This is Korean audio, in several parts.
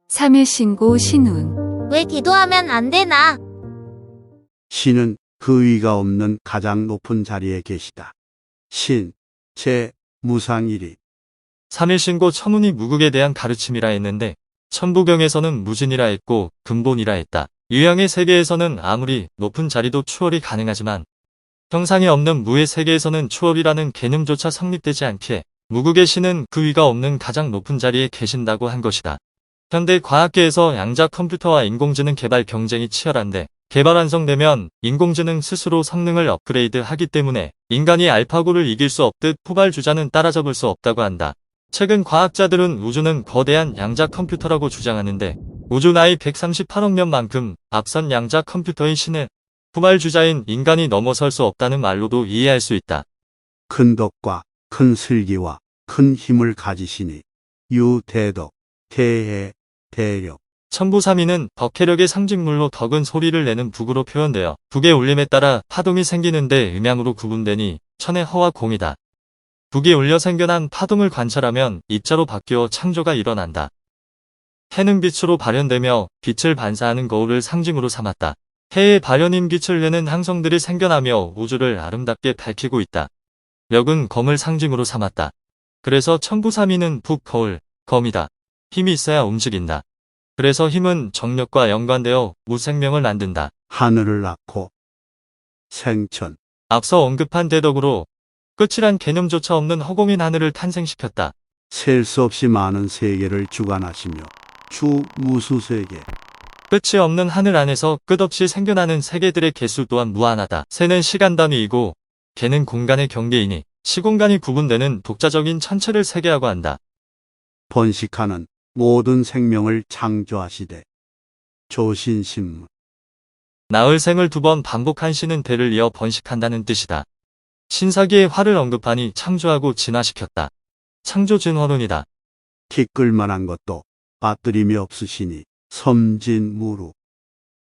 3일신고 신운. 왜 기도하면 안 되나? 신은 그 위가 없는 가장 높은 자리에 계시다. 신, 제, 무상일이. 3일신고 천운이 무국에 대한 가르침이라 했는데 천부경에서는 무진이라 했고 근본이라 했다. 유형의 세계에서는 아무리 높은 자리도 추월이 가능하지만 형상이 없는 무의 세계에서는 추월이라는 개념조차 성립되지 않기에 무국의 신은 그 위가 없는 가장 높은 자리에 계신다고 한 것이다. 현대 과학계에서 양자 컴퓨터와 인공지능 개발 경쟁이 치열한데 개발 완성되면 인공지능 스스로 성능을 업그레이드하기 때문에 인간이 알파고를 이길 수 없듯 후발주자는 따라잡을 수 없다고 한다. 최근 과학자들은 우주는 거대한 양자 컴퓨터라고 주장하는데 우주 나이 138억 년만큼 앞선 양자 컴퓨터의 신을 후발주자인 인간이 넘어설 수 없다는 말로도 이해할 수 있다. 큰 덕과 큰 슬기와 큰 힘을 가지시니 유대덕, 대해, 대력. 천부삼위는 덕해력의 상징물로 덕은 소리를 내는 북으로 표현되어 북의 울림에 따라 파동이 생기는데 음양으로 구분되니 천의 허와 공이다. 북이 울려 생겨난 파동을 관찰하면 입자로 바뀌어 창조가 일어난다. 해는 빛으로 발현되며 빛을 반사하는 거울을 상징으로 삼았다. 해의 발현인 빛을 내는 항성들이 생겨나며 우주를 아름답게 밝히고 있다. 력은 검을 상징으로 삼았다. 그래서 천부삼위는 북, 거울, 검이다. 힘이 있어야 움직인다. 그래서 힘은 정력과 연관되어 무생명을 만든다. 하늘을 낳고 생천. 앞서 언급한 대덕으로 끝이란 개념조차 없는 허공인 하늘을 탄생시켰다. 셀 수 없이 많은 세계를 주관하시며 주 무수세계. 끝이 없는 하늘 안에서 끝없이 생겨나는 세계들의 개수 또한 무한하다. 세는 시간 단위이고 개는 공간의 경계이니 시공간이 구분되는 독자적인 천체를 세계하고 한다. 번식하는 모든 생명을 창조하시되 조신신무. 나흘 생을 2번 반복한 신은 대를 이어 번식한다는 뜻이다. 신사기의 화를 언급하니 창조하고 진화시켰다. 창조진화론이다. 티끌만한 것도 빠뜨림이 없으시니 섬진무루.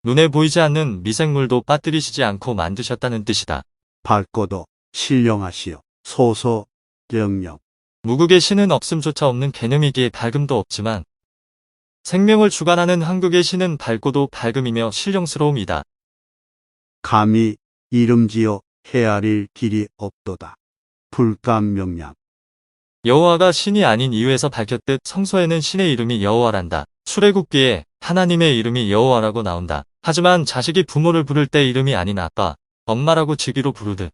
눈에 보이지 않는 미생물도 빠뜨리시지 않고 만드셨다는 뜻이다. 밝고도 신령하시오 소소 영영. 무국의 신은 없음조차 없는 개념이기에 밝음도 없지만 생명을 주관하는 한국의 신은 밝고도 밝음이며 신령스러움이다. 감히 이름지어 헤아릴 길이 없도다. 불감명량. 여호와가 신이 아닌 이유에서 밝혔듯 성서에는 신의 이름이 여호와란다. 출애굽기에 하나님의 이름이 여호와라고 나온다. 하지만 자식이 부모를 부를 때 이름이 아닌 아빠, 엄마라고 직위로 부르듯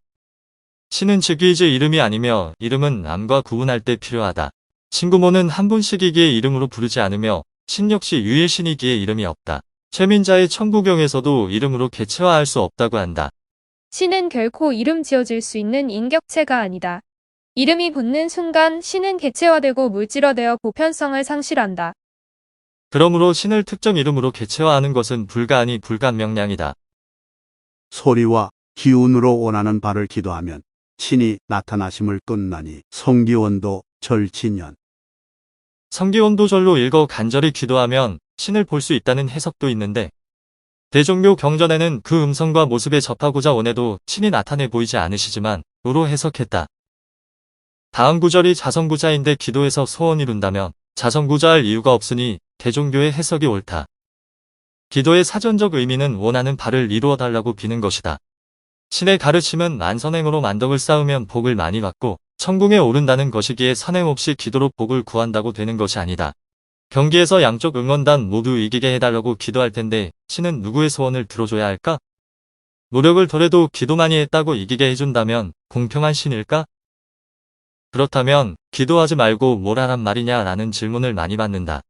신은 직위이지 이름이 아니며 이름은 남과 구분할 때 필요하다. 친구모는 한 분씩이기에 이름으로 부르지 않으며 신 역시 유일신이기에 이름이 없다. 최민자의 천부경에서도 이름으로 개체화할 수 없다고 한다. 신은 결코 이름 지어질 수 있는 인격체가 아니다. 이름이 붙는 순간 신은 개체화되고 물질화되어 보편성을 상실한다. 그러므로 신을 특정 이름으로 개체화하는 것은 불가하니 불가명량이다. 소리와 기운으로 원하는 바를 기도하면 신이 나타나심을 끊나니 성기원도 절친년. 성기원도절로 읽어 간절히 기도하면 신을 볼 수 있다는 해석도 있는데 대종교 경전에는 그 음성과 모습에 접하고자 원해도 신이 나타내 보이지 않으시지만 우로 해석했다. 다음 구절이 자성구자인데 기도해서 소원 이룬다면 자성구자할 이유가 없으니 대종교의 해석이 옳다. 기도의 사전적 의미는 원하는 바를 이루어 달라고 비는 것이다. 신의 가르침은 만선행으로 만덕을 쌓으면 복을 많이 받고 천궁에 오른다는 것이기에 선행 없이 기도로 복을 구한다고 되는 것이 아니다. 경기에서 양쪽 응원단 모두 이기게 해달라고 기도할 텐데 신은 누구의 소원을 들어줘야 할까? 노력을 더해도 기도만이 했다고 이기게 해준다면 공평한 신일까? 그렇다면 기도하지 말고 뭘 하란 말이냐 라는 질문을 많이 받는다.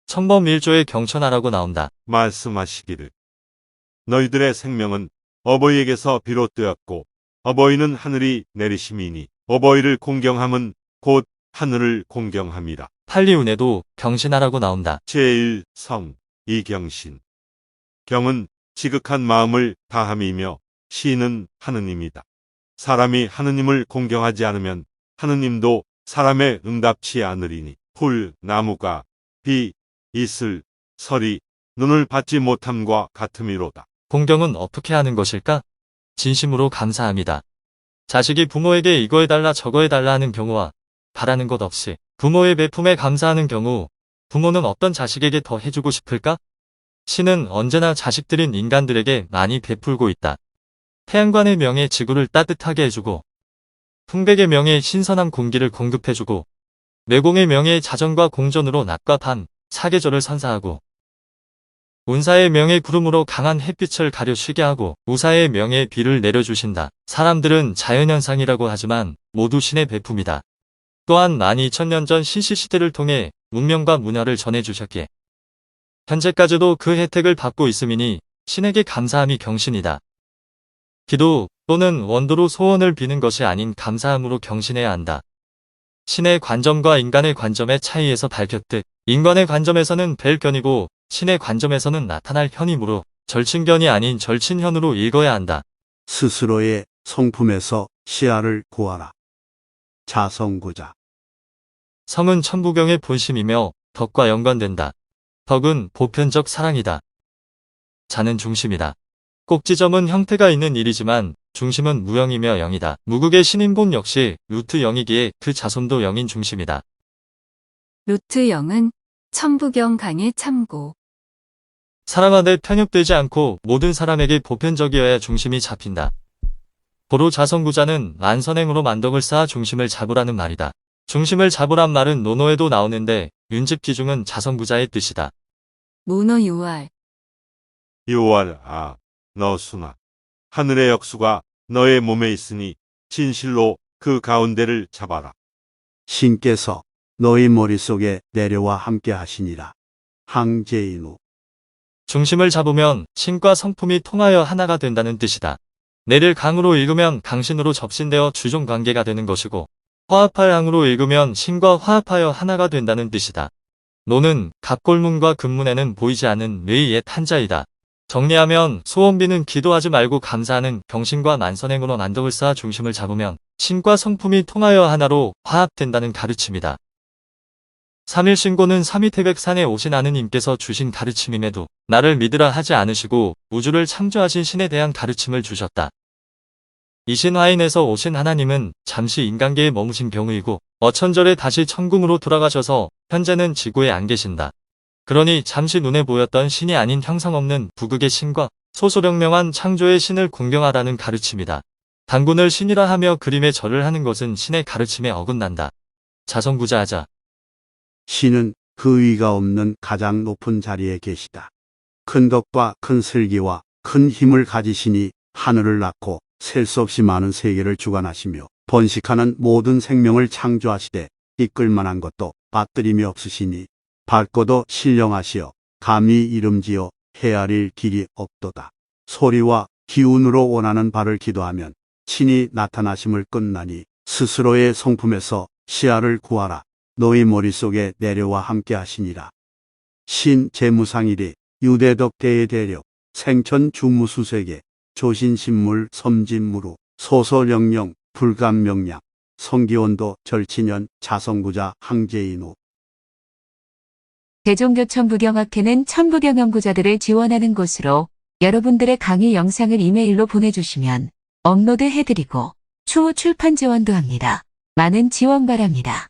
천범일조에 경천하라고 나온다. 말씀하시기를 너희들의 생명은 어버이에게서 비롯되었고 어버이는 하늘이 내리심이니 어버이를 공경함은 곧 하늘을 공경함이라. 팔리운에도 경신하라고 나온다. 제1성 이경신. 경은 지극한 마음을 다함이며 신은 하느님이다. 사람이 하느님을 공경하지 않으면 하느님도 사람의 응답치 않으리니 풀, 나무가 비, 이슬, 설이 눈을 받지 못함과 같음이로다. 공경은 어떻게 하는 것일까? 진심으로 감사합니다. 자식이 부모에게 이거 해달라 저거 해달라 하는 경우와 바라는 것 없이 부모의 배품에 감사하는 경우 부모는 어떤 자식에게 더 해주고 싶을까? 신은 언제나 자식들인 인간들에게 많이 베풀고 있다. 태양관의 명예 지구를 따뜻하게 해주고, 풍백의 명예 신선한 공기를 공급해주고, 매공의 명예 자전과 공전으로 낮과 밤, 사계절을 선사하고, 운사의 명예 구름으로 강한 햇빛을 가려 쉬게 하고, 우사의 명예 비를 내려주신다. 사람들은 자연현상이라고 하지만 모두 신의 베품이다. 또한 12,000년 전 신시시대를 통해 문명과 문화를 전해주셨기에 현재까지도 그 혜택을 받고 있음이니 신에게 감사함이 경신이다. 기도 또는 원도로 소원을 비는 것이 아닌 감사함으로 경신해야 한다. 신의 관점과 인간의 관점의 차이에서 밝혔듯 인간의 관점에서는 뵐 견이고 신의 관점에서는 나타날 현이므로 절친견이 아닌 절친현으로 읽어야 한다. 스스로의 성품에서 시야를 구하라. 자성구자. 성은 천부경의 본심이며 덕과 연관된다. 덕은 보편적 사랑이다. 자는 중심이다. 꼭지점은 형태가 있는 일이지만 중심은 무형이며 영이다. 무극의 신인본 역시 루트 영이기에 그 자손도 영인 중심이다. 루트 0은 천부경 강의 참고. 사람한테 편협되지 않고 모든 사람에게 보편적이어야 중심이 잡힌다. 고로 자성구자는 만선행으로 만덕을 쌓아 중심을 잡으라는 말이다. 중심을 잡으란 말은 논어에도 나오는데 윤집기중은 자성구자의 뜻이다. 문어유알. 요알 너수나 하늘의 역수가 너의 몸에 있으니 진실로 그 가운데를 잡아라. 신께서 너희 머릿속에 내려와 함께 하시니라. 항제인우. 중심을 잡으면 신과 성품이 통하여 하나가 된다는 뜻이다. 내를 강으로 읽으면 강신으로 접신되어 주종 관계가 되는 것이고 화합할 항으로 읽으면 신과 화합하여 하나가 된다는 뜻이다. 노는 갑골문과 금문에는 보이지 않는 뇌의 옛 한자이다. 정리하면 소원비는 기도하지 말고 감사하는 경신과 만선행으로 만덕을 쌓아 중심을 잡으면 신과 성품이 통하여 하나로 화합된다는 가르침이다. 삼일신고는 삼위태백산에 오신 하느님께서 주신 가르침임에도 나를 믿으라 하지 않으시고 우주를 창조하신 신에 대한 가르침을 주셨다. 이신화인에서 오신 하나님은 잠시 인간계에 머무신 경우이고 어천절에 다시 천궁으로 돌아가셔서 현재는 지구에 안 계신다. 그러니 잠시 눈에 보였던 신이 아닌 형상없는 부극의 신과 소소령명한 창조의 신을 공경하라는 가르침이다. 단군을 신이라 하며 그림에 절을 하는 것은 신의 가르침에 어긋난다. 자성구자하자. 신은 그 위가 없는 가장 높은 자리에 계시다. 큰 덕과 큰 슬기와 큰 힘을 가지시니 하늘을 낳고 셀 수 없이 많은 세계를 주관하시며 번식하는 모든 생명을 창조하시되 이끌 만한 것도 받들임이 없으시니 밝고도 신령하시어 감히 이름지어 헤아릴 길이 없도다. 소리와 기운으로 원하는 바를 기도하면 신이 나타나심을 끝나니 스스로의 성품에서 시야를 구하라. 너희 머릿속에 내려와 함께 하시니라. 신 재무상일이 유대덕 대대력 생천 주무수세계 조신신물 섬진무루 소소령령 불감명량 성기원도 절친연 자성구자 항제인우. 대종교 천부경학회는 천부경 연구자들을 지원하는 곳으로 여러분들의 강의 영상을 이메일로 보내주시면 업로드 해드리고 추후 출판 지원도 합니다. 많은 지원 바랍니다.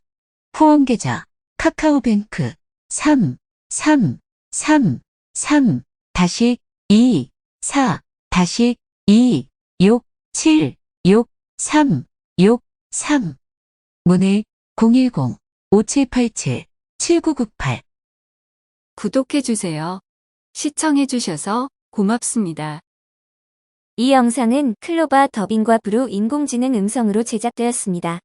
후원계좌 카카오뱅크 333-3-3-2-2-6-7-6-3-6-3 문의 010-5787-7998 구독해주세요. 시청해주셔서 고맙습니다. 이 영상은 클로바 더빙과 브루 인공지능 음성으로 제작되었습니다.